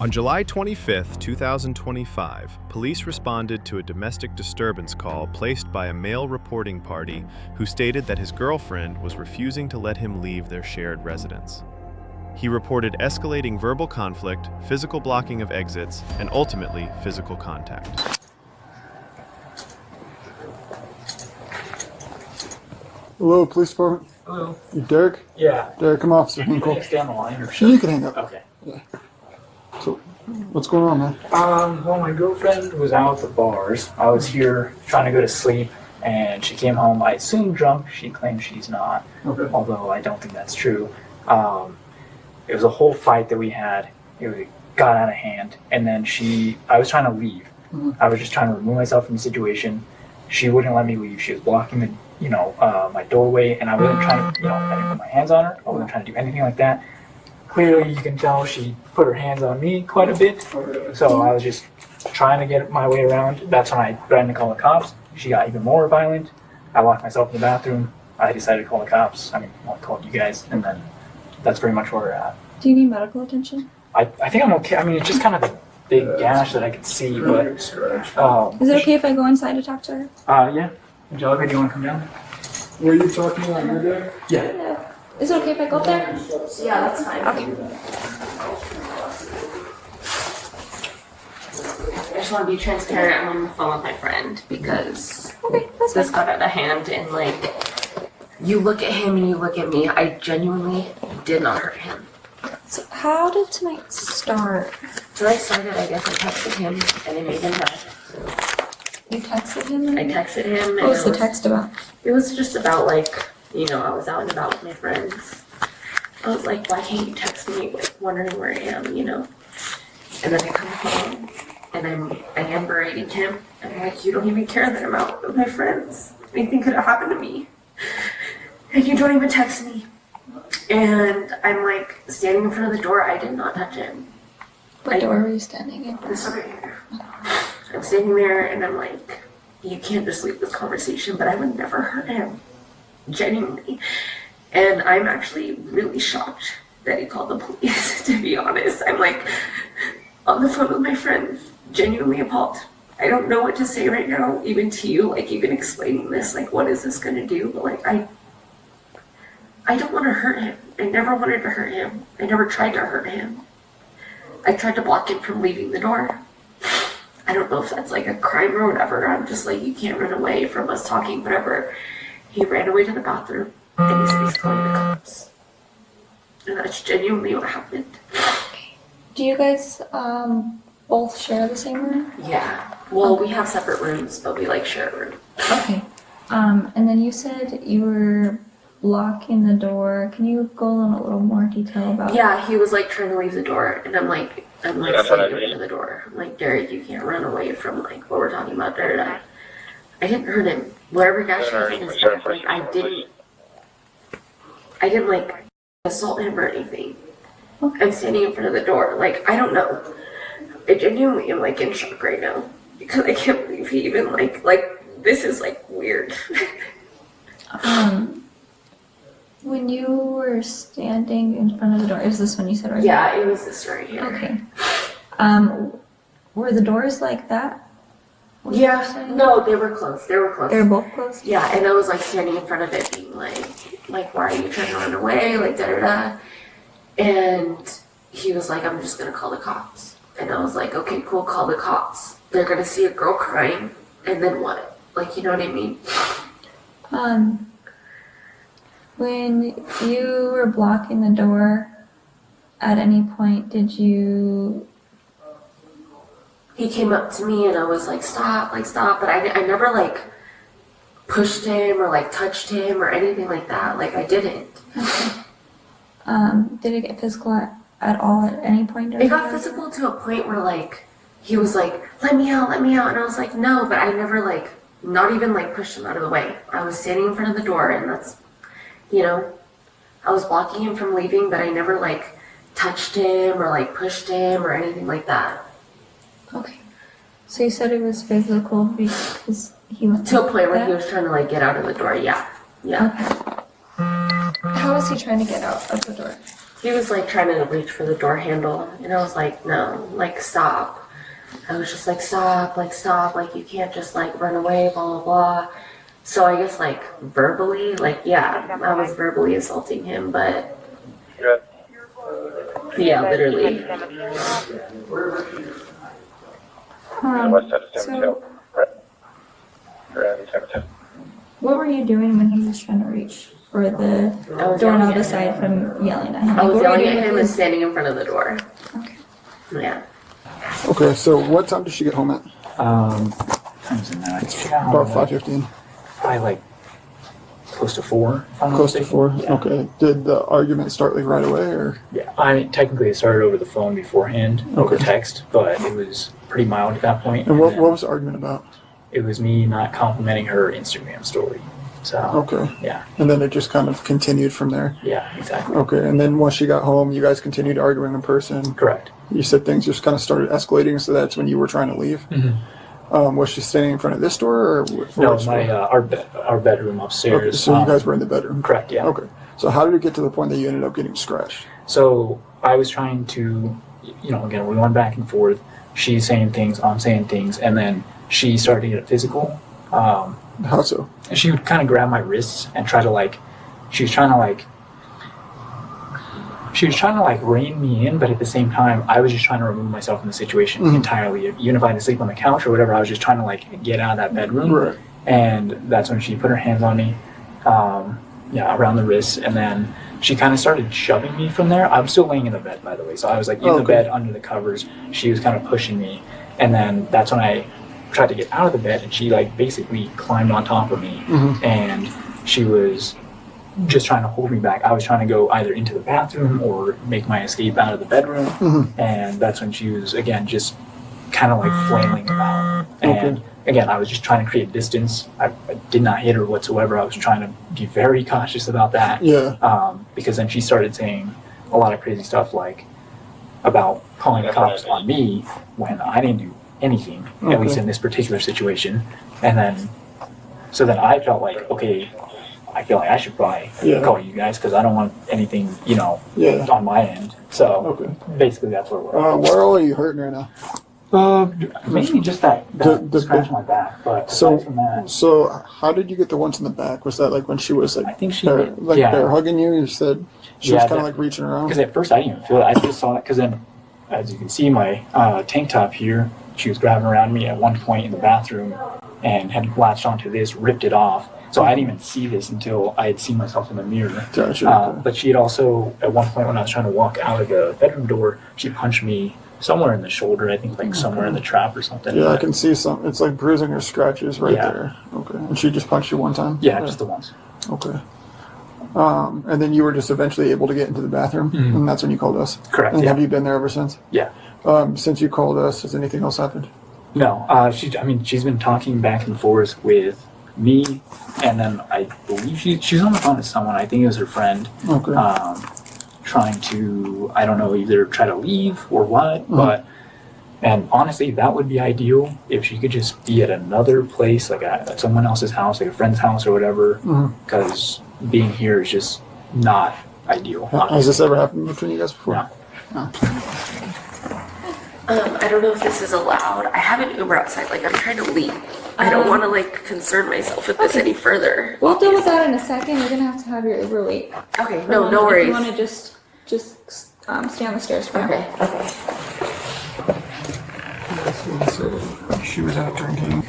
On July 25, 2025, police responded to a domestic disturbance call placed by a male reporting party who stated that his girlfriend was refusing to let him leave their shared residence. He reported escalating verbal conflict, physical blocking of exits, and ultimately physical contact. Hello, police department. Hello. You Derek? Yeah. Derek, I'm Officer Hinkle. Can I stay on the line or Sure, you can hang up. Okay. Yeah. So, what's going on, man? Well, my girlfriend was out at the bars. I was here trying to go to sleep, and she came home, I assume drunk. She claims she's not, Okay. although I don't think that's true. It was a whole fight that we had. It got out of hand, and then I was trying to leave. Mhm. I was just trying to remove myself from the situation. She wouldn't let me leave. She was blocking my doorway, and I wasn't trying to, I didn't put my hands on her. I wasn't trying to do anything like that. Clearly, you can tell she put her hands on me quite a bit. So I was just trying to get my way around. That's when I threatened to call the cops. She got even more violent. I locked myself in the bathroom. I decided to call the cops. I called you guys, and then that's pretty much where we're at. Do you need medical attention? I think I'm okay. It's just kind of a big gash that I can see, but... Is it okay if I go inside to talk to her? Yeah. Angelica, do you want to come down? Were you talking about your dad? Yeah. Is it okay if I go up there? Yeah, that's fine. Okay. I just want to be transparent. I'm on the phone with my friend because Okay, that's this fine. got out of hand, and you look at him and you look at me. I genuinely did not hurt him. So how did tonight start? So I started, I guess I texted him and I made him mad. You texted him? I texted him. What was the text about? It was just about I was out and about with my friends. I was like, why can't you text me, wondering where I am, And then I come home and I am berating him. I'm like, you don't even care that I'm out with my friends. Anything could have happened to me. And you don't even text me. And I'm standing in front of the door. I did not touch him. What door were you standing in? This right here. I'm standing there and I'm like, you can't just leave this conversation, but I would never hurt him. Genuinely. And I'm actually really shocked that he called the police, to be honest. I'm on the phone with my friend, genuinely appalled. I don't know what to say right now, even to you, even explaining this, what is this gonna do? But I don't want to hurt him. I never wanted to hurt him. I never tried to hurt him. I tried to block him from leaving the door. I don't know if that's a crime or whatever. I'm just you can't run away from us talking, whatever. He ran away to the bathroom and he said he's calling the cops. And that's genuinely what happened. Do you guys both share the same room? Yeah. Well, we have separate rooms, but we share a room. Okay. And then you said you were blocking the door. Can you go in a little more detail about? Yeah, he was trying to leave the door, and I'm slamming into the door. I'm like, Derek, you can't run away from what we're talking about. Da, da, da. I didn't hurt him. Whatever gash he was in his back, I didn't assault him or anything. Okay. I'm standing in front of the door. I don't know. I genuinely am in shock right now because I can't believe he even this is weird. When you were standing in front of the door, is this when you said right? Yeah, it was this right here. Okay. Were the doors like that? when you were Yeah, standing? no, they were closed. They were closed. They were both closed? Yeah, and I was standing in front of it being why are you trying to run away? Da da da. And he was I'm just gonna call the cops. And I was okay, cool, call the cops. They're gonna see a girl crying, and then what? You know what I mean? When you were blocking the door, at any point did you... He came up to me and I was stop, stop. But I never pushed him or touched him or anything like that. I didn't. Okay. Did it get physical at all at any point during It got the- physical to a point where he was let me out. And I was no, but I never not even pushed him out of the way. I was standing in front of the door and that's, I was blocking him from leaving, but I never touched him or pushed him or anything like that. Okay. So you said it was physical because he went To a point where that? he was trying to get out of the door. Yeah. Yeah. Okay. How was he trying to get out of the door? he was like trying to reach for the door handle, and I was like, no, like stop. I was just like, stop, like you can't just like run away, blah blah blah. So I guess like verbally, like yeah, I was verbally assaulting him, but yeah, literally. So, what were you doing when he was trying to reach for the doorknob aside from yelling at him? I was What were you yelling doing at him with and his- standing in front of the door. Okay. Yeah. Okay, so what time did she get home at? Times in that. She got home About at, 5:15. probably like close to 4. if I'm not Close to mistaken. 4. Yeah. Okay. Did the argument start like right away, or? Yeah, I mean, technically it started over the phone beforehand, over Okay. text, but it was pretty mild at that point. And what then was the argument about? It was me not complimenting her Instagram story. So, Okay. yeah, And then it just kind of continued from there. yeah, exactly. Okay. And then once she got home, you guys continued arguing in person. Correct. You said things just kind of started escalating, so that's when you were trying to leave. Was she standing in front of this door, or No, which my door? our bedroom Okay, upstairs. so you guys were in the bedroom. correct, yeah. Okay. So how did it get to the point that you ended up getting scratched? So I was trying to, again, we went back and forth. She's saying things, I'm saying things, and then she started to get physical. How so? And she would kind of grab my wrists and try to she was trying to rein me in, but at the same time, I was just trying to remove myself from the situation entirely. Even if I had to sleep on the couch or whatever, I was just trying to get out of that bedroom. Right. And that's when she put her hands on me, around the wrists, and then she kind of started shoving me from there. I'm still laying in the bed, by the way, so I was in the Okay. bed under the covers. She was kind of pushing me, and then that's when I tried to get out of the bed, and she basically climbed on top of me, and she was just trying to hold me back. I was trying to go either into the bathroom or make my escape out of the bedroom, and that's when she was again just kind of flailing about. And again, I was just trying to create distance. I did not hit her whatsoever. I was trying to be very cautious about that. Yeah. Because then she started saying a lot of crazy stuff about calling the cops on me when I didn't do anything, at least in this particular situation. And then, so then I felt okay, I feel like I should probably call you guys because I don't want anything, on my end. So basically that's where we're at. Where all are you hurting right now? Mainly just that The scratch on my back, but So, aside from that, so how did you get the ones in the back? Was that when she was I think she bear, did, bear hugging you? You said she was kind of reaching around. Because at first I didn't even feel it. I just saw it because then, as you can see, my tank top here, she was grabbing around me at one point in the bathroom and had latched onto this, ripped it off. So I didn't even see this until I had seen myself in the mirror. Gotcha. But she had also, at one point when I was trying to walk out of the bedroom door, she punched me somewhere in the shoulder, I think somewhere in the trap or something. Yeah, I can see some. It's like bruising or scratches right Yeah. there. Okay. And she just punched you one time? Yeah, just the once. Okay. And then you were just eventually able to get into the bathroom, and that's when you called us? Correct, And yeah. have you been there ever since? Yeah. Since you called us, has anything else happened? No, she's been talking back and forth with me, and then I believe she was on the phone with someone. I think it was her friend. Okay. Trying to, I don't know, either try to leave or what, but, and honestly, that would be ideal if she could just be at another place, at someone else's house, a friend's house or whatever, because being here is just not ideal. Has this ever happened between you guys before? No. I don't know if this is allowed. I have an Uber outside. I'm trying to leave. I don't want to concern myself with this any further. We'll deal with that in a second. You're gonna have your Uber wait. Okay, no worries. If you want to just stay on the stairs for Okay. So she was out drinking.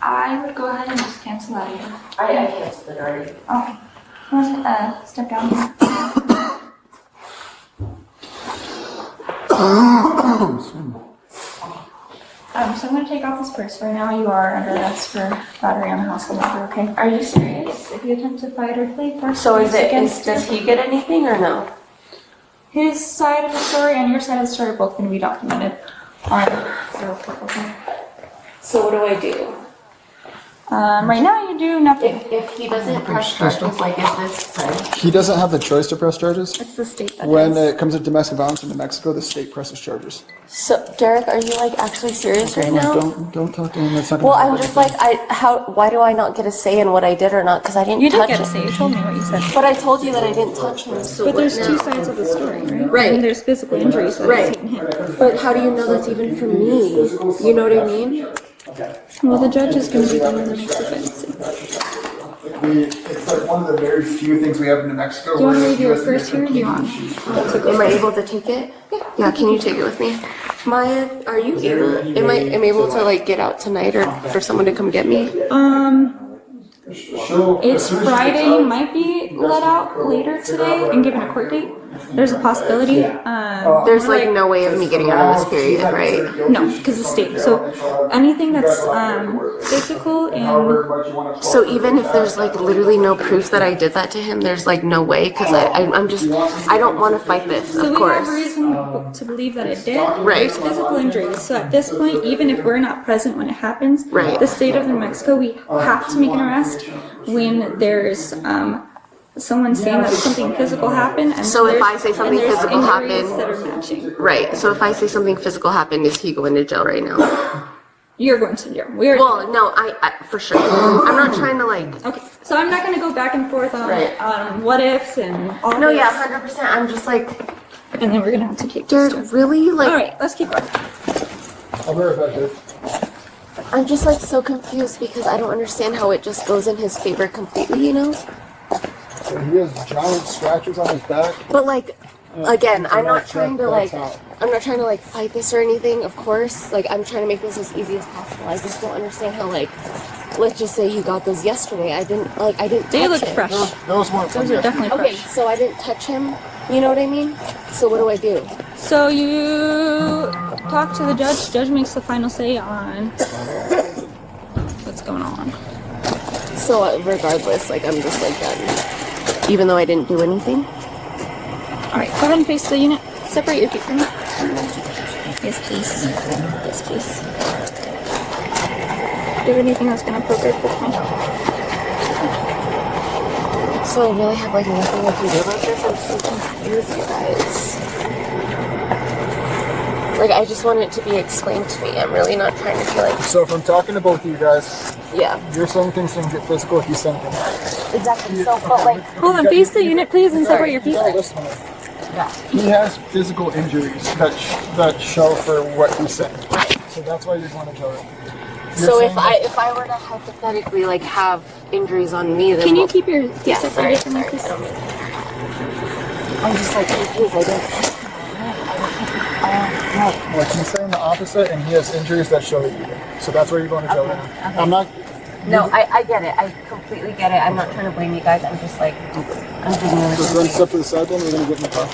I would go ahead and just cancel out of here. I canceled it already. Okay. Want to step down here? So I'm going to take off this purse. Right now you are under arrest for battery on a household member, okay? Are you serious? If you attempt to fight or flee, first So does he get anything or no? his side of the story and your side of the story are both going to be documented on the report, okay? So what do I do? Right now you do nothing. If he doesn't press charges, like, is this right? He doesn't have the choice to press charges. It's the state that When does. it comes to domestic violence in New Mexico, the state presses charges. So, Derek, are you like actually serious right now? Don't talk to him. That's not. Well, gonna I'm help just anything. like, why do I not get a say in what I did or not? Because I didn't You did touch get a him. say. You told me what you said. But I told you that I didn't touch him. So But what there's now? two sides of the story, right? Right. And there's physical injuries that Right. he's taken hit. But how do you know that's even from me? You know what I mean? Well, the judge is going to be the one that makes the fancy. It's like one of the very few things we have in New Mexico. Do you want to where read your US first here? Or do you want? Am I able to take it? Yeah. Can you take it with me? Maya, are you able? Am I able to like get out tonight or for someone to come get me? It's Friday. You might be let out later today and given a court date. There's a possibility. There's like no way of me getting out of this period, right? No, because it's state. So anything that's physical and So even if there's like literally no proof that I did that to him, there's like no way because I'm just I don't want to fight this, so of we have course. reason to believe that it did. Right. There's physical injuries. So at this point, even if we're not present when it happens, Right. the state of New Mexico, we have to make an arrest when there's someone saying that something physical happened. And So if there's- I say something and there's physical injuries happened- that are matching, Right. So if I say something physical happened, is he going to jail right now? you're going to jail. We're Well, no, I for sure. I'm not trying to like. okay. So I'm not going to go back and forth on Right. what ifs and all. No, this, yeah, 100%. I'm just like, And then we're going to have to keep this. Jared, really? Like, All right, let's keep going. I'll be right back, dude. I'm just like so confused because I don't understand how it just goes in his favor completely, you know? He has giant scratches on his back. But like, again, I'm not that's- trying to that's like, how- I'm not trying to like fight this or anything. Of course, like I'm trying to make this as easy as possible. I just don't understand how like, let's just say you got those yesterday. I didn't They touch look him. fresh. Those weren't from Those are yesterday. definitely Okay, fresh. so I didn't touch him. You know what I mean? So what do I do? So you talk to the judge. Judge makes the final say on what's going on. So regardless, like I'm just like done, even though I didn't do anything. All right, go ahead and face the unit. Separate your feet from me. Yes, please. Yes, please. Do you have anything that's gonna poke or poke me? So I really have like nothing I can do about this. I'm so confused, you guys. Like I just want it to be explained to me. I'm really not trying to feel like, So from talking to both of you guys, yeah, you're saying things can get physical if you send them. exactly. So, but like, Hold on, face the unit, please, and separate your feet. You gotta listen to me. He has physical injuries that show for what he said. So that's why you're going to jail. so if I were to hypothetically like have injuries on me, then Can you what- keep your feet Yeah, separated sorry, from me, sorry. please? I'm just like confused. I don't. Like he's saying the opposite, and he has injuries that show that you did. So that's why you're going to jail right now. I'm not. No, I get it. I completely get it. I'm not trying to blame you guys. I'm just like, I'm genuinely Just run step to the side, then we're going to get in the car.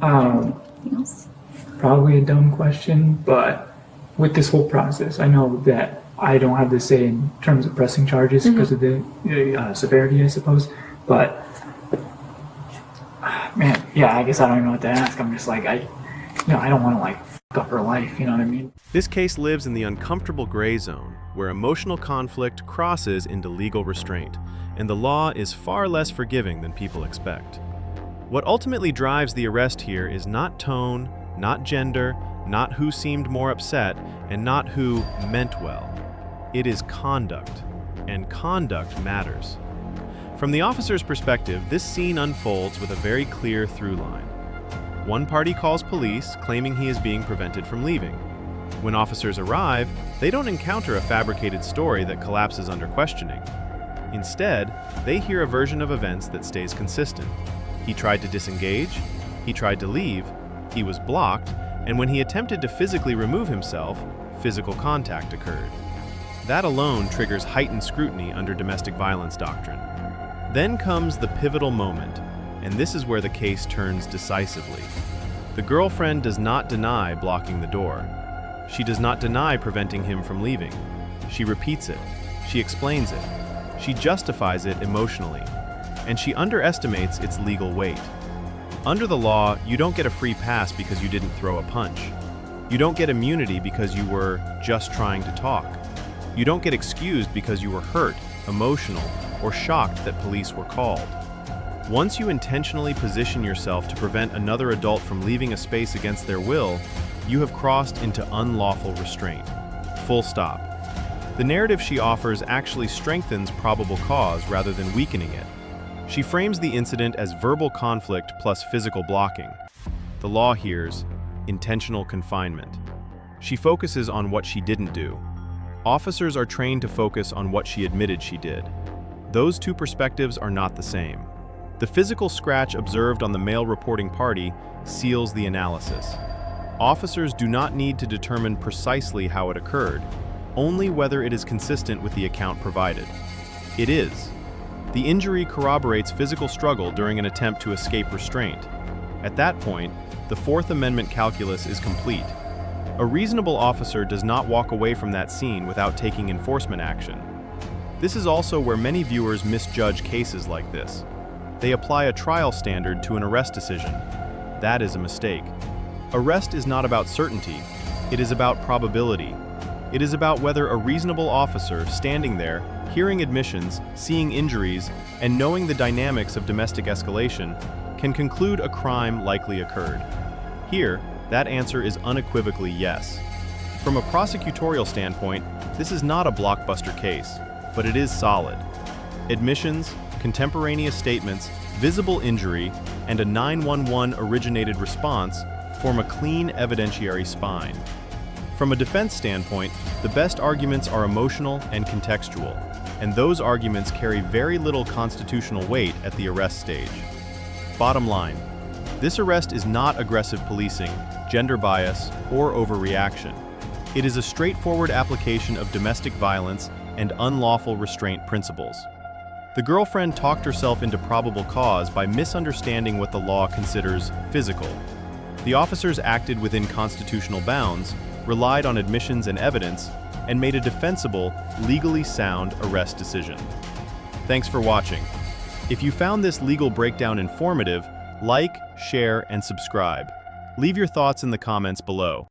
Anything else? Probably a dumb question, but with this whole process, I know that I don't have the say in terms of pressing charges because of the severity, I suppose. But man, yeah, I guess I don't even know what to ask. I'm just like, I don't want to like f up her life. You know what I mean? This case lives in the uncomfortable gray zone, where emotional conflict crosses into legal restraint, and the law is far less forgiving than people expect. What ultimately drives the arrest here is not tone, not gender, not who seemed more upset, and not who meant well. It is conduct, and conduct matters. From the officer's perspective, this scene unfolds with a very clear through line. One party calls police, claiming he is being prevented from leaving. When officers arrive, they don't encounter a fabricated story that collapses under questioning. Instead, they hear a version of events that stays consistent. He tried to disengage, he tried to leave, he was blocked, and when he attempted to physically remove himself, physical contact occurred. That alone triggers heightened scrutiny under domestic violence doctrine. Then comes the pivotal moment, and this is where the case turns decisively. The girlfriend does not deny blocking the door. She does not deny preventing him from leaving. She repeats it. She explains it. She justifies it emotionally. And she underestimates its legal weight. Under the law, you don't get a free pass because you didn't throw a punch. You don't get immunity because you were just trying to talk. You don't get excused because you were hurt, emotional, or shocked that police were called. Once you intentionally position yourself to prevent another adult from leaving a space against their will, you have crossed into unlawful restraint. Full stop. The narrative she offers actually strengthens probable cause rather than weakening it. She frames the incident as verbal conflict plus physical blocking. The law hears intentional confinement. She focuses on what she didn't do. Officers are trained to focus on what she admitted she did. Those two perspectives are not the same. The physical scratch observed on the male reporting party seals the analysis. Officers do not need to determine precisely how it occurred, only whether it is consistent with the account provided. It is. The injury corroborates physical struggle during an attempt to escape restraint. At that point, the Fourth Amendment calculus is complete. A reasonable officer does not walk away from that scene without taking enforcement action. This is also where many viewers misjudge cases like this. They apply a trial standard to an arrest decision. That is a mistake. Arrest is not about certainty, it is about probability. It is about whether a reasonable officer standing there, hearing admissions, seeing injuries, and knowing the dynamics of domestic escalation, can conclude a crime likely occurred. Here, that answer is unequivocally yes. From a prosecutorial standpoint, this is not a blockbuster case, but it is solid. Admissions, contemporaneous statements, visible injury, and a 911-originated response form a clean evidentiary spine. From a defense standpoint, the best arguments are emotional and contextual, and those arguments carry very little constitutional weight at the arrest stage. Bottom line, this arrest is not aggressive policing, gender bias, or overreaction. It is a straightforward application of domestic violence and unlawful restraint principles. The girlfriend talked herself into probable cause by misunderstanding what the law considers physical. The officers acted within constitutional bounds, relied on admissions and evidence, and made a defensible, legally sound arrest decision. Thanks for watching. If you found this legal breakdown informative, like, share, and subscribe. Leave your thoughts in the comments below.